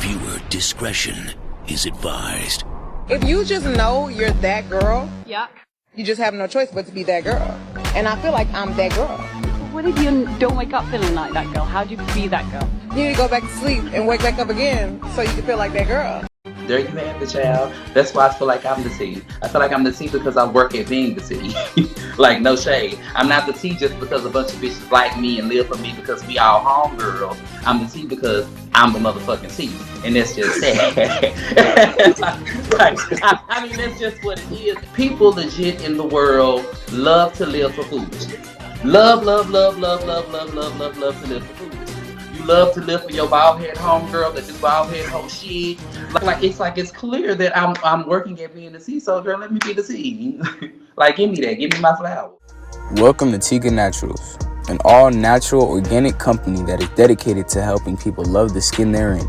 Viewer discretion is advised. If you just know you're that girl, yeah, you just have no choice but to be that girl. And I feel like I'm that girl. What if you don't wake up feeling like that girl? How do you be that girl? You need to go back to sleep and wake back up again so you can feel like that girl. There you have it, child. That's why I feel like I'm the T. I feel like I'm the T because I work at being the T. Like, no shade. I'm not the T just because a bunch of bitches like me and live for me because we all homegirls. I'm the T because I'm the motherfucking T. And that's just sad. I mean, that's just what it is. People legit in the world love to live for foolishness. Love to live for foolishness. You love to live for your bald head homegirl that do bald head whole shit. It's clear that I'm working at being the C, so girl, let me be the C. Like, give me that, give me my flower. Welcome to Tikka Naturals, an all-natural organic company that is dedicated to helping people love the skin they're in.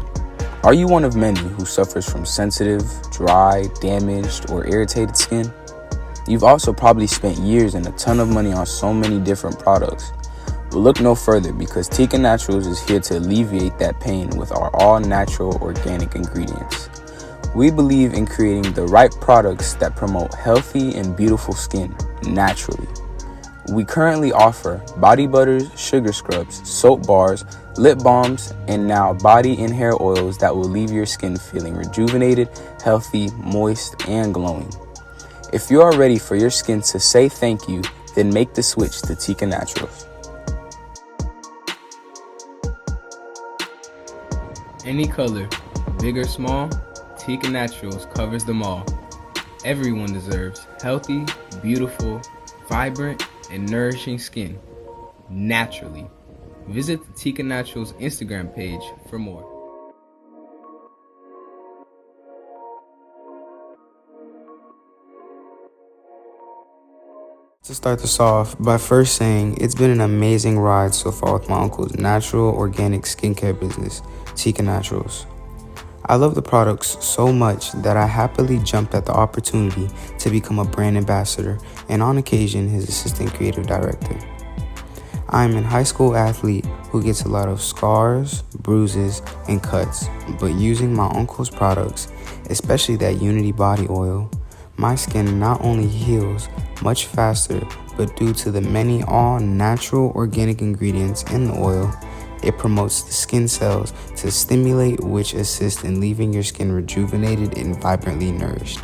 Are you one of many who suffers from sensitive, dry, damaged, or irritated skin? You've also probably spent years and a ton of money on so many different products. Well, look no further because Tikka Naturals is here to alleviate that pain with our all-natural organic ingredients. We believe in creating the right products that promote healthy and beautiful skin naturally. We currently offer body butters, sugar scrubs, soap bars, lip balms, and now body and hair oils that will leave your skin feeling rejuvenated, healthy, moist, and glowing. If you are ready for your skin to say thank you, then make the switch to Tikka Naturals. Any color, big or small, Tikka Naturals covers them all. Everyone deserves healthy, beautiful, vibrant, and nourishing skin, naturally. Visit the Tikka Naturals Instagram page for more. To start this off by first saying it's been an amazing ride so far with my uncle's natural organic skincare business, Tikka Naturals. I love the products so much that I happily jumped at the opportunity to become a brand ambassador and on occasion his assistant creative director. I am a high school athlete who gets a lot of scars, bruises, and cuts, but using my uncle's products, especially that Unity body oil, my skin not only heals much faster, but due to the many all-natural organic ingredients in the oil, it promotes the skin cells to stimulate, which assist in leaving your skin rejuvenated and vibrantly nourished.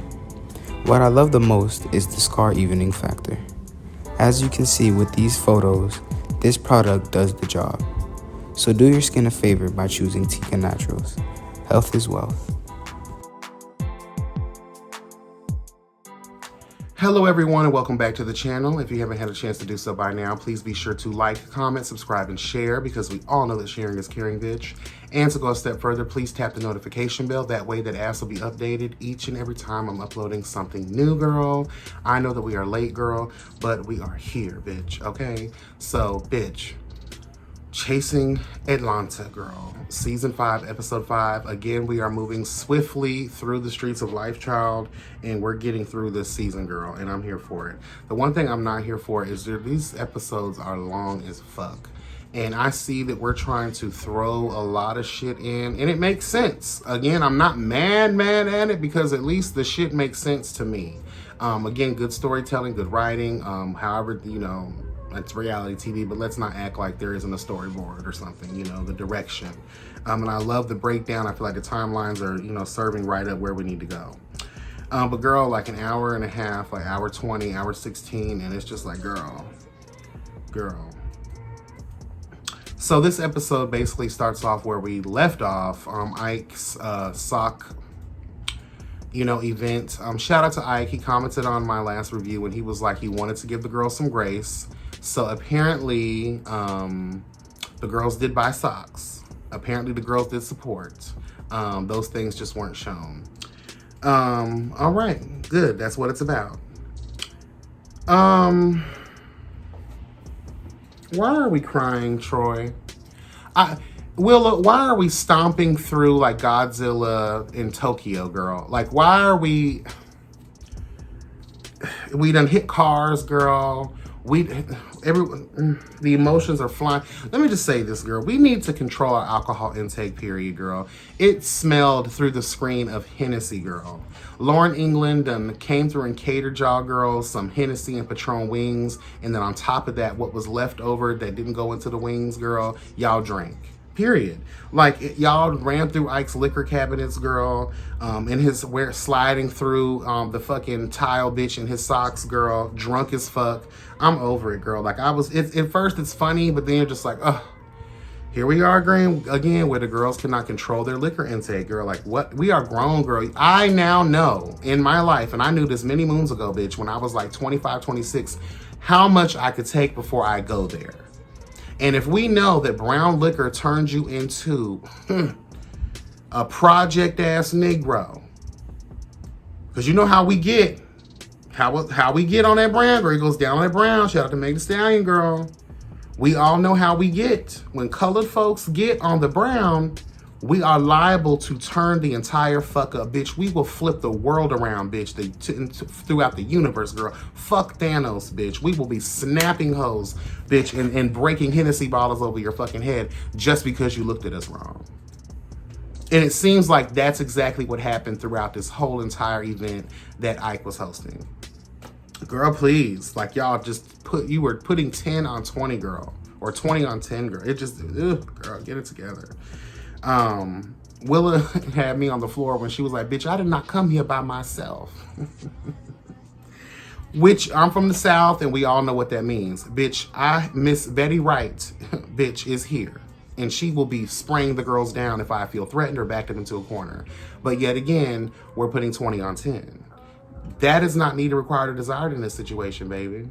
What I love the most is the scar evening factor. As you can see with these photos, this product does the job. So do your skin a favor by choosing Tikka Naturals. Health is wealth. Hello everyone and welcome back to the channel. If you haven't had a chance to do so by now, please be sure to like, comment, subscribe, and share because we all know that sharing is caring, bitch. And to go a step further, please tap the notification bell. That way that ass will be updated each and every time I'm uploading something new, girl. I know that we are late, girl, but we are here, bitch, okay? So, bitch, Chasing Atlanta, girl. Season 5, episode 5. Again, we are moving swiftly through the streets of life, child, and we're getting through this season, girl, and I'm here for it. The one thing I'm not here for is that these episodes are long as fuck. And I see that we're trying to throw a lot of shit in, and it makes sense. Again, I'm not mad at it because at least the shit makes sense to me. Again, good storytelling, good writing, however, you know, it's reality TV, but let's not act like there isn't a storyboard or something, you know, the direction. And I love the breakdown. I feel like the timelines are, you know, serving right up where we need to go. But girl, like an hour and a half, like hour 20, hour 16, and it's just like, girl. So this episode basically starts off where we left off, Ike's sock, you know, event. Shout out to Ike. He commented on my last review and he was like, he wanted to give the girls some grace. So apparently, the girls did buy socks. Apparently the girls did support. Those things just weren't shown. All right, good. That's what it's about. Why are we crying, Troy? Willa, why are we stomping through like Godzilla in Tokyo, girl? Like, why are we done hit cars, girl. The emotions are flying. Let me just say this, girl. We need to control our alcohol intake, period, girl. It smelled through the screen of Hennessy, girl. Lauren England came through and catered y'all girls some Hennessy and Patron wings. And then on top of that, what was left over that didn't go into the wings, girl, y'all drank. Period. Like, y'all ran through Ike's liquor cabinets, girl, in his sliding through the fucking tile bitch in his socks, girl, drunk as fuck. I'm over it, girl. Like, at first it's funny, but then you're just like, oh, here we are again where the girls cannot control their liquor intake, girl. Like, what? We are grown, girl. I now know in my life, and I knew this many moons ago, bitch, when I was like 25, 26, how much I could take before I go there. And if we know that brown liquor turns you into a project-ass Negro, because you know how we get, how we get on that brown, girl. It goes down on that brown. Shout out to Meg Thee Stallion, girl. We all know how we get. When colored folks get on the brown, we are liable to turn the entire fuck up, bitch. We will flip the world around, bitch, throughout the universe, girl. Fuck Thanos, bitch. We will be snapping hoes, bitch, and breaking Hennessy bottles over your fucking head just because you looked at us wrong. And it seems like that's exactly what happened throughout this whole entire event that Ike was hosting. Girl, please. Like, y'all you were putting 10 on 20, girl. Or 20 on 10, girl. It just, girl, get it together. Willa had me on the floor when she was like, bitch, I did not come here by myself. Which, I'm from the South, and we all know what that means. Bitch, Miss Betty Wright, bitch, is here. And she will be spraying the girls down if I feel threatened or backed them into a corner. But yet again, we're putting 20 on 10. That is not needed, required, or desired in this situation, baby.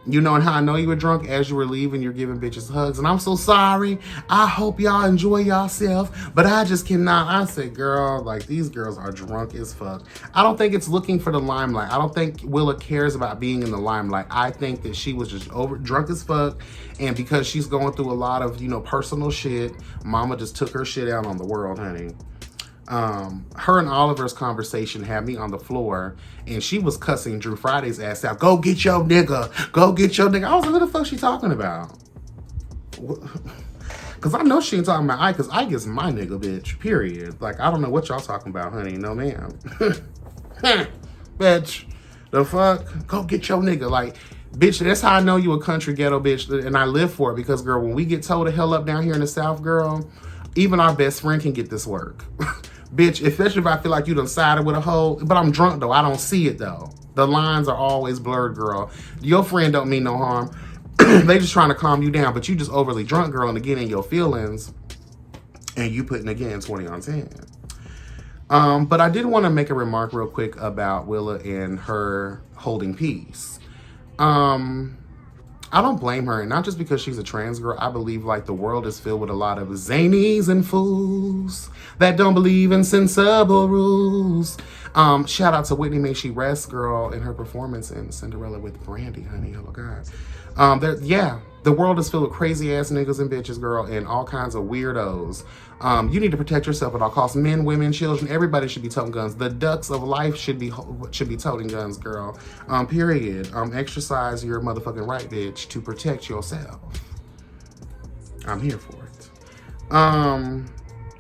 You know, and how I know you were drunk as you were leaving, you're giving bitches hugs. And I'm so sorry. I hope y'all enjoy yourself. But I just cannot. I said, girl, like, these girls are drunk as fuck. I don't think it's looking for the limelight. I don't think Willa cares about being in the limelight. I think that she was just drunk as fuck. And because she's going through a lot of, personal shit, mama just took her shit out on the world, honey. Her and Oliver's conversation had me on the floor, and she was cussing Drew Friday's ass out. Go get your nigga. Go get your nigga. I was like, what the fuck she talking about? Because I know she ain't talking about Ike, because Ike is my nigga, bitch, period. Like, I don't know what y'all talking about, honey. No, ma'am. Bitch, the fuck? Go get your nigga. Like, bitch, that's how I know you a country ghetto bitch, and I live for it, because, girl, when we get told the hell up down here in the South, girl, even our best friend can get this work. Bitch, especially if I feel like you done sided with a hoe. But I'm drunk, though. I don't see it, though. The lines are always blurred, girl. Your friend don't mean no harm. They just trying to calm you down. But you just overly drunk, girl, and again in your feelings. And you putting, again, 20 on 10. But I did want to make a remark real quick about Willa and her holding peace. I don't blame her, and not just because she's a trans girl. I believe, like, the world is filled with a lot of zanies and fools that don't believe in sensible rules. Shout out to Whitney May She Rest, girl, in her performance in Cinderella with Brandy, honey. Oh, God. The world is filled with crazy ass niggas and bitches, girl, and all kinds of weirdos. You need to protect yourself at all costs. Men, women, children, everybody should be toting guns. The ducks of life should be toting guns, girl. Period. Exercise your motherfucking right, bitch, to protect yourself. I'm here for it.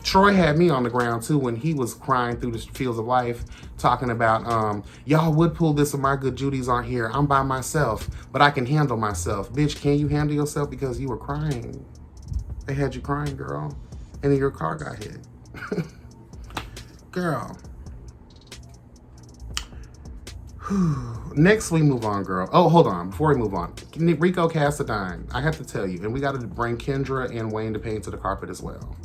Troy had me on the ground too when he was crying through the fields of life, talking about, y'all would pull this if my good Judys aren't here. I'm by myself, but I can handle myself. Bitch, can you handle yourself because you were crying? They had you crying, girl. And then your car got hit. Girl. Next, we move on, girl. Oh, hold on. Before we move on. Rico Cassadine. I have to tell you, and we got to bring Kendra and Wayne to paint to the carpet as well.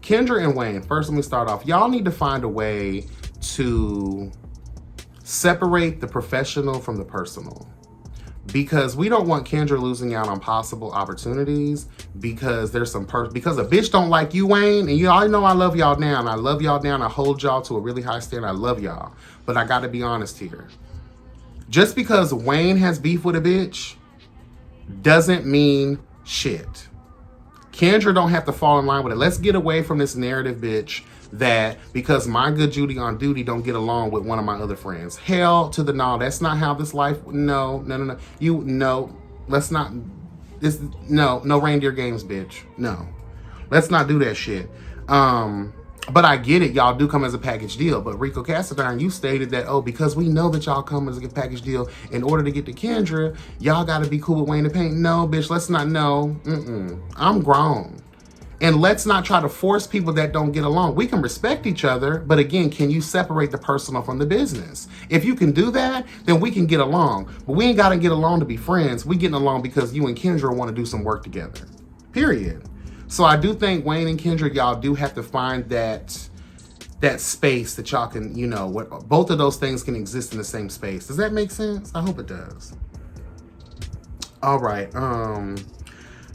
Kendra and Wayne, first let me start off. Y'all need to find a way to separate the professional from the personal. Because we don't want Kendra losing out on possible opportunities because there's because a bitch don't like you, Wayne, and you all know I love y'all down. I love y'all down. I hold y'all to a really high standard. I love y'all. But I got to be honest here. Just because Wayne has beef with a bitch doesn't mean shit. Kendra don't have to fall in line with it. Let's get away from this narrative, bitch, that because my good Judy on duty don't get along with one of my other friends. Hell to the no. That's not how this life. No. Let's not. No reindeer games, bitch. No. Let's not do that shit. But I get it. Y'all do come as a package deal. But Rico Cassadine, you stated that, oh, because we know that y'all come as a package deal, in order to get to Kendra, y'all got to be cool with Wayne the Paint. No, bitch, let's not know. I'm grown. And let's not try to force people that don't get along. We can respect each other, but again, can you separate the personal from the business? If you can do that, then we can get along. But we ain't got to get along to be friends. We getting along because you and Kendra want to do some work together. Period. So I do think Wayne and Kendra, y'all do have to find that space that y'all can, both of those things can exist in the same space. Does that make sense? I hope it does. All right.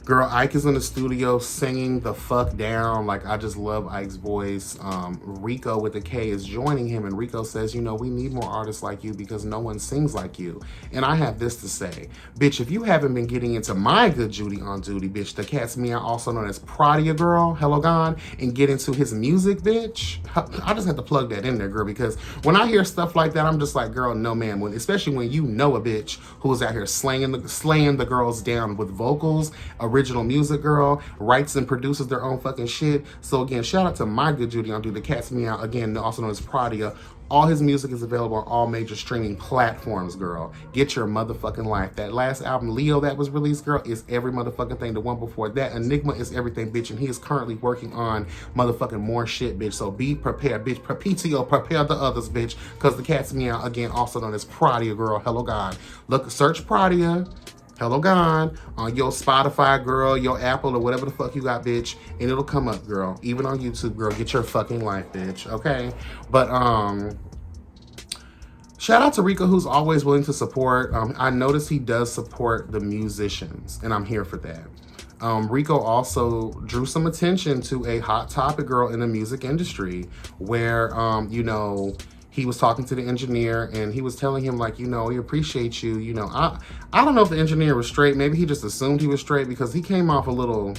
Girl, Ike is in the studio singing the fuck down. Like, I just love Ike's voice. Rico with the K is joining him, and Rico says, we need more artists like you because no one sings like you. And I have this to say. Bitch, if you haven't been getting into my good Judy on duty, bitch, the cat's meow, also known as Pradia Girl, Hello Gone, and get into his music, bitch. I just have to plug that in there, girl, because when I hear stuff like that, I'm just like, girl, no, man. Especially when you know a bitch who is out here slaying the girls down with vocals, original music, girl, writes and produces their own fucking shit. So again, shout out to my good Judy on the Cat's Meow, again, also known as Pradia. All his music is available on all major streaming platforms, girl. Get your motherfucking life. That last album, Leo, that was released, girl, is every motherfucking thing. The one before that, Enigma, is everything, bitch. And he is currently working on motherfucking more shit, bitch. So be prepared, bitch. PTO, prepare the others, bitch. Because the Cat's Meow, again, also known as Pradia, girl. Hello, God. Look, search Pradia. Hello Gone on your Spotify, girl, your Apple, or whatever the fuck you got, bitch, and it'll come up, girl. Even on YouTube, girl. Get your fucking life, bitch. Okay? But shout out to Rico, who's always willing to support. I notice he does support the musicians, and I'm here for that. Rico also drew some attention to a hot topic, girl, in the music industry, where he was talking to the engineer, and he was telling him, like, we appreciate you. I don't know if the engineer was straight. Maybe he just assumed he was straight because he came off a little,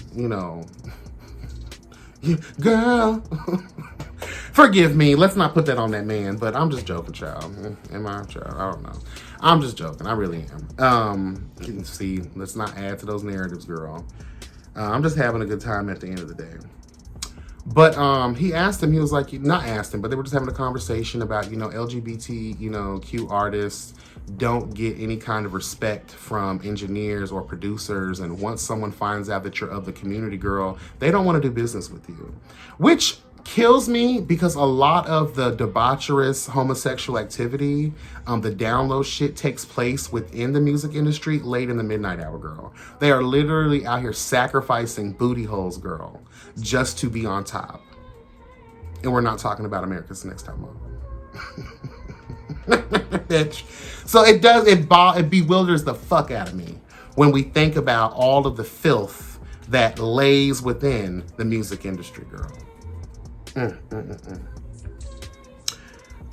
girl, forgive me. Let's not put that on that man, but I'm just joking, child. Am I, child? I don't know. I'm just joking. I really am. See, let's not add to those narratives, girl. I'm just having a good time at the end of the day. But he asked him, he was like, not asked him, but they were just having a conversation about, LGBT, Q artists don't get any kind of respect from engineers or producers. And once someone finds out that you're of the community, girl, they don't want to do business with you. Which kills me because a lot of the debaucherous homosexual activity, the download shit takes place within the music industry late in the midnight hour, girl. They are literally out here sacrificing booty holes, girl, just to be on top. And we're not talking about America's Next Top Model. Bitch. So it bewilders the fuck out of me when we think about all of the filth that lays within the music industry, girl.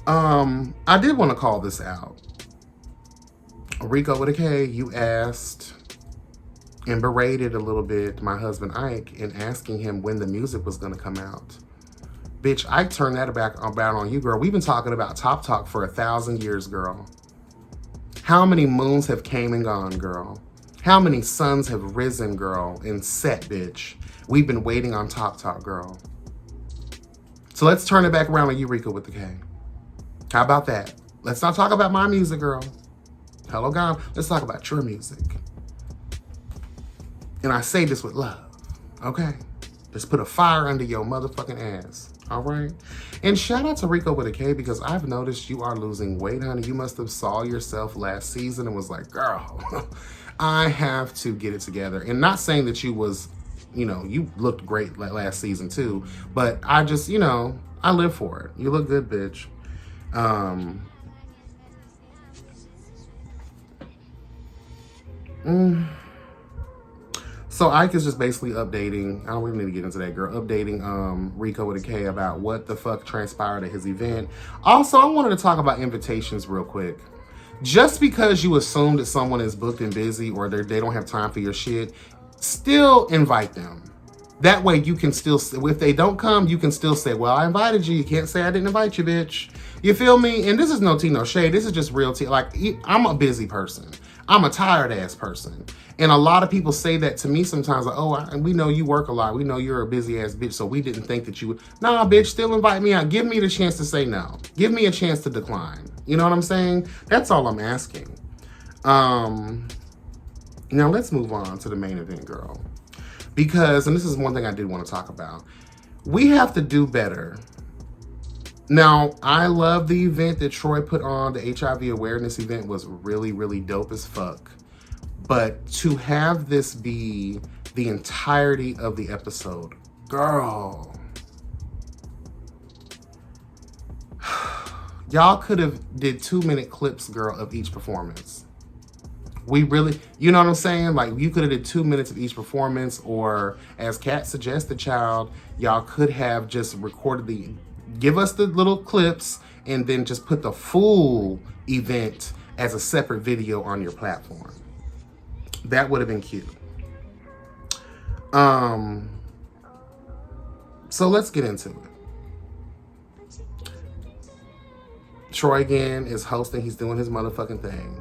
I did want to call this out. Rico with a K, you asked and berated a little bit my husband Ike in asking him when the music was going to come out. Bitch, Ike turned that about on you, girl. We've been talking about Top Talk for 1,000 years, girl. How many moons have came and gone, girl? How many suns have risen, girl, and set, bitch? We've been waiting on Top Talk, girl. So let's turn it back around on you, Rico with the K. How about that? Let's not talk about my music, girl. Hello, God. Let's talk about your music. And I say this with love, okay? Just put a fire under your motherfucking ass, all right? And shout out to Rico with a K, because I've noticed you are losing weight, honey. You must have saw yourself last season and was like, girl, I have to get it together. And not saying that you was, you looked great last season too, but I just, I live for it. You look good, bitch. So Ike is just basically updating, I don't really need to get into that, girl, updating Rico with a K about what the fuck transpired at his event. Also, I wanted to talk about invitations real quick. Just because you assume that someone is booked and busy or they don't have time for your shit, still invite them. That way you can still, if they don't come, you can still say, well, I invited you. You can't say I didn't invite you, bitch. You feel me? And this is no tea, no shade. This is just real tea. Like, I'm a busy person. I'm a tired ass person. And a lot of people say that to me sometimes, like, oh, we know you work a lot. We know you're a busy ass bitch, so we didn't think that you would. Nah, bitch, still invite me out. Give me the chance to say no. Give me a chance to decline. You know what I'm saying? That's all I'm asking. Now let's move on to the main event, girl. Because, and this is one thing I did want to talk about, we have to do better. Now, I love the event that Troy put on. The HIV awareness event was really, really dope as fuck. But to have this be the entirety of the episode, girl, y'all could have did 2-minute clips, girl, of each performance. We really, you know what I'm saying? Like, you could have did 2 minutes of each performance, or as Kat suggested, child, y'all could have just recorded give us the little clips and then just put the full event as a separate video on your platform. That would have been cute. So let's get into it. Troy again is hosting. He's doing his motherfucking thing.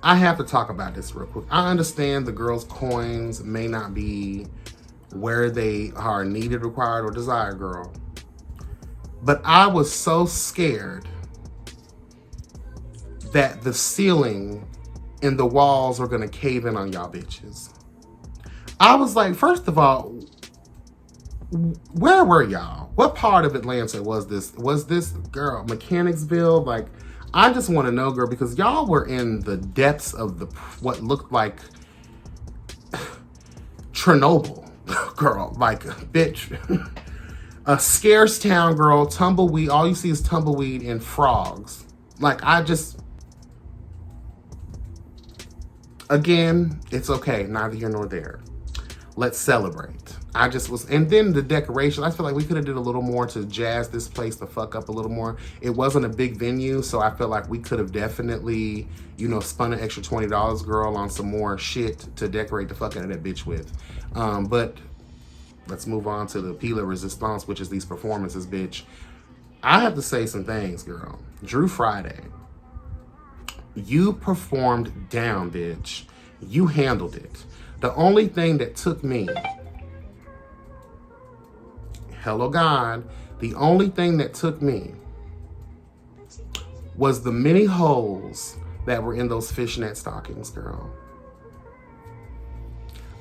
I have to talk about this real quick. I understand the girls' coins may not be where they are needed, required, or desired, girl. But I was so scared that the ceiling and the walls are gonna cave in on y'all bitches. I was like, first of all, where were y'all? What part of Atlanta was this? Was this, girl, Mechanicsville? Like, I just want to know, girl, because y'all were in the depths of what looked like Chernobyl, girl. Like, bitch. A scarce town, girl, tumbleweed. All you see is tumbleweed and frogs. Like, again, it's okay. Neither here nor there. Let's celebrate. And then the decoration, I feel like we could have did a little more to jazz this place the fuck up a little more. It wasn't a big venue, so I feel like we could have definitely, spun an extra $20, girl, on some more shit to decorate the fuck out of that bitch with. But let's move on to the Pila Resistance, which is these performances, bitch. I have to say some things, girl. Drew Friday, you performed down, bitch. You handled it. The only thing that took me, hello God, the only thing that took me was the many holes that were in those fishnet stockings, girl.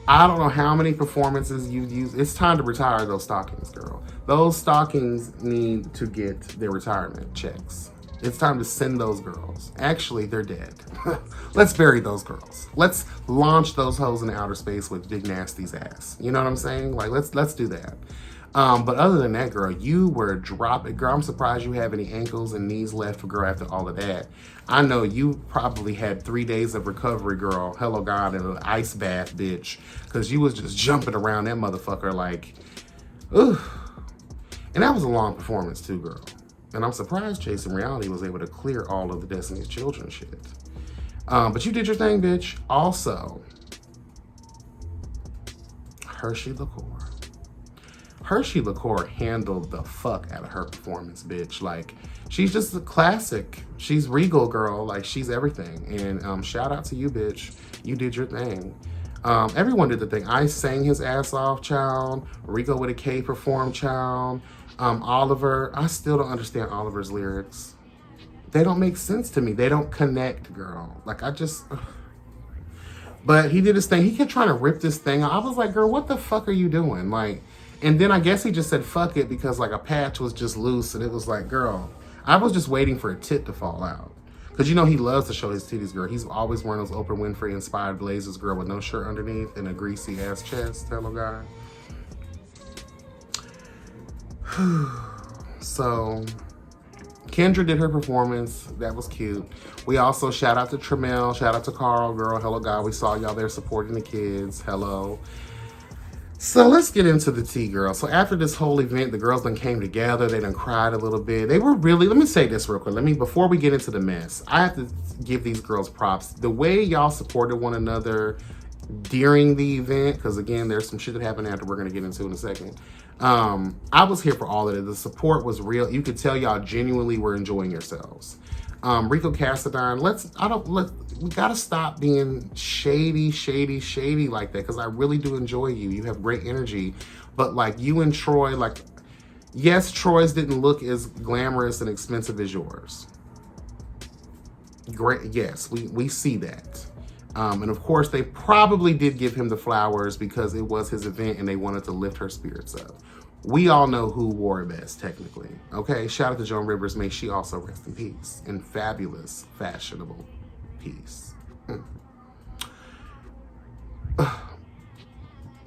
I don't know how many performances you used. It's time to retire those stockings, girl. Those stockings need to get their retirement checks. It's time to send those girls. Actually, they're dead. Let's bury those girls. Let's launch those hoes in outer space with Big Nasty's ass. You know what I'm saying? Like, let's do that. But other than that, girl, you were dropping. Girl, I'm surprised you have any ankles and knees left, girl, after all of that. I know you probably had 3 days of recovery, girl. Hello, God, in an ice bath, bitch. Because you was just jumping around that motherfucker like, ugh. And that was a long performance, too, girl. And I'm surprised Chasing Reality was able to clear all of the Destiny's Children shit. But you did your thing, bitch. Also, Hershey Liqueur. Hershey Liqueur handled the fuck out of her performance, bitch. Like, she's just a classic. She's regal, girl. Like, she's everything. And shout out to you, bitch. You did your thing. Everyone did the thing. I sang his ass off, child. Rico with a K performed, child. Oliver, I still don't understand Oliver's lyrics. They don't make sense to me. They don't connect, girl. Like, but he did his thing. He kept trying to rip this thing out. I was like, girl, what the fuck are you doing? Like, and then I guess he just said, fuck it, because like a patch was just loose, and it was like, girl, I was just waiting for a tit to fall out. Because he loves to show his titties, girl. He's always wearing those Oprah Winfrey inspired blazers, girl, with no shirt underneath and a greasy ass chest. Hello, guy. So, Kendra did her performance. That was cute. We also shout out to Tremel, shout out to Carl, girl. Hello, God. We saw y'all there supporting the kids. Hello. So let's get into the tea, girl. So after this whole event, the girls done came together. They done cried a little bit. They were really, let me say this real quick. Before we get into the mess, I have to give these girls props. The way y'all supported one another during the event, because again, there's some shit that happened after we're going to get into in a second. I was here for all of it. The support was real. You could tell y'all genuinely were enjoying yourselves. Rico Cassadine, we gotta stop being shady like that, because I really do enjoy you. You have great energy, but like you and Troy, like, yes, Troy's didn't look as glamorous and expensive as yours. Great, yes, we see that. And of course, they probably did give him the flowers because it was his event and they wanted to lift her spirits up. We all know who wore it best, technically. Okay, shout out to Joan Rivers. May she also rest in peace. In fabulous, fashionable peace.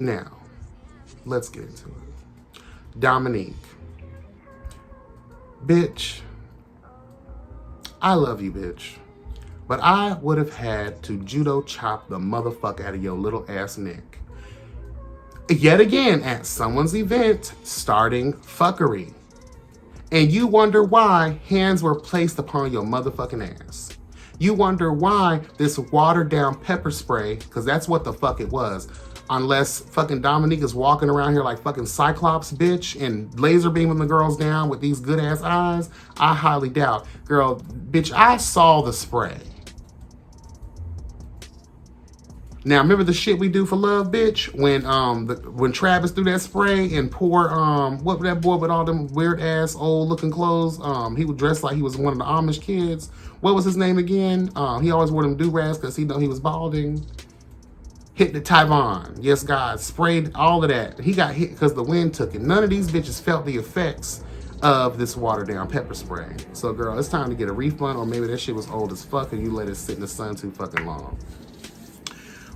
Now, let's get into it. Dominique. Bitch. I love you, bitch. But I would have had to judo chop the motherfucker out of your little ass neck. Yet again, at someone's event, starting fuckery. And you wonder why hands were placed upon your motherfucking ass. You wonder why this watered down pepper spray, because that's what the fuck it was. Unless fucking Dominique is walking around here like fucking Cyclops, bitch, and laser beaming the girls down with these good ass eyes, I highly doubt. Girl, bitch, I saw the spray. Now, remember the shit we do for love, bitch? When Travis threw that spray and poor, what that boy with all them weird ass old looking clothes, he was dressed like he was one of the Amish kids. What was his name again? He always wore them do-rags because he know he was balding. Hit the Tyvon. Yes, God. Sprayed all of that. He got hit because the wind took it. None of these bitches felt the effects of this watered down pepper spray. So, girl, it's time to get a refund, or maybe that shit was old as fuck and you let it sit in the sun too fucking long.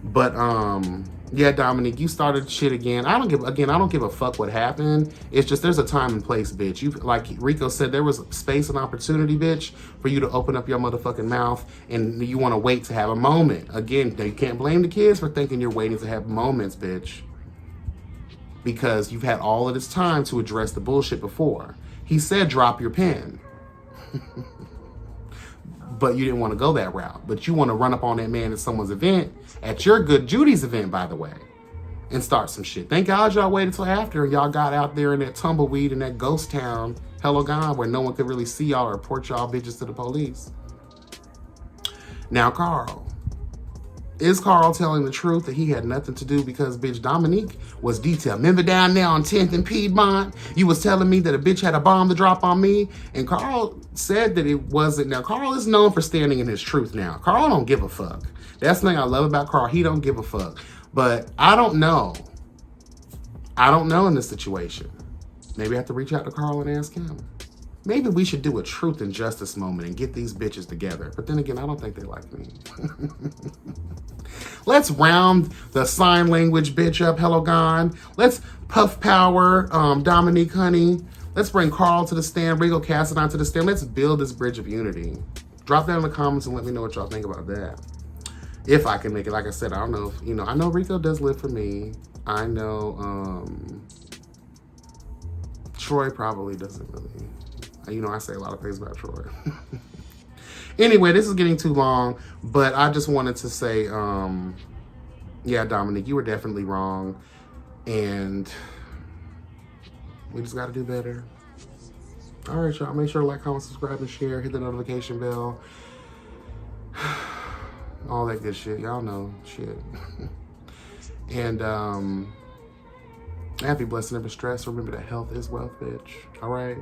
But yeah, Dominique, you started shit again. I don't give a fuck what happened. It's just there's a time and place, bitch. You, like Rico said, there was space and opportunity, bitch, for you to open up your motherfucking mouth, and you want to wait to have a moment. Again, you can't blame the kids for thinking you're waiting to have moments, bitch, because you've had all of this time to address the bullshit before. He said drop your pen. But you didn't want to go that route. But you want to run up on that man at someone's event, at your good Judy's event, by the way, and start some shit. Thank God y'all waited till after y'all got out there in that tumbleweed in that ghost town, hello God, where no one could really see y'all or report y'all bitches to the police. Now, Carl. Is Carl telling the truth that he had nothing to do because, bitch, Dominique was detailed? Remember down there on 10th and Piedmont, you was telling me that a bitch had a bomb to drop on me? And Carl said that it wasn't. Now, Carl is known for standing in his truth now. Carl don't give a fuck. That's the thing I love about Carl. He don't give a fuck. But I don't know. I don't know in this situation. Maybe I have to reach out to Carl and ask him. Maybe we should do a truth and justice moment and get these bitches together. But then again, I don't think they like me. Let's round the sign language bitch up, hello God. Let's puff power Dominique, honey. Let's bring Carl to the stand, Rico Cassadine to the stand. Let's build this bridge of unity. Drop that in the comments and let me know what y'all think about that. If I can make it. Like I said, I don't know if, I know Rico does live for me. I know Troy probably doesn't really. I say a lot of things about Troy. Anyway, this is getting too long, but I just wanted to say, yeah, Dominique, you were definitely wrong, and we just got to do better. All right, y'all, make sure to like, comment, subscribe, and share. Hit the notification bell. All that good shit. Y'all know shit. And happy, blessed, never stress. Remember that health is wealth, bitch. All right?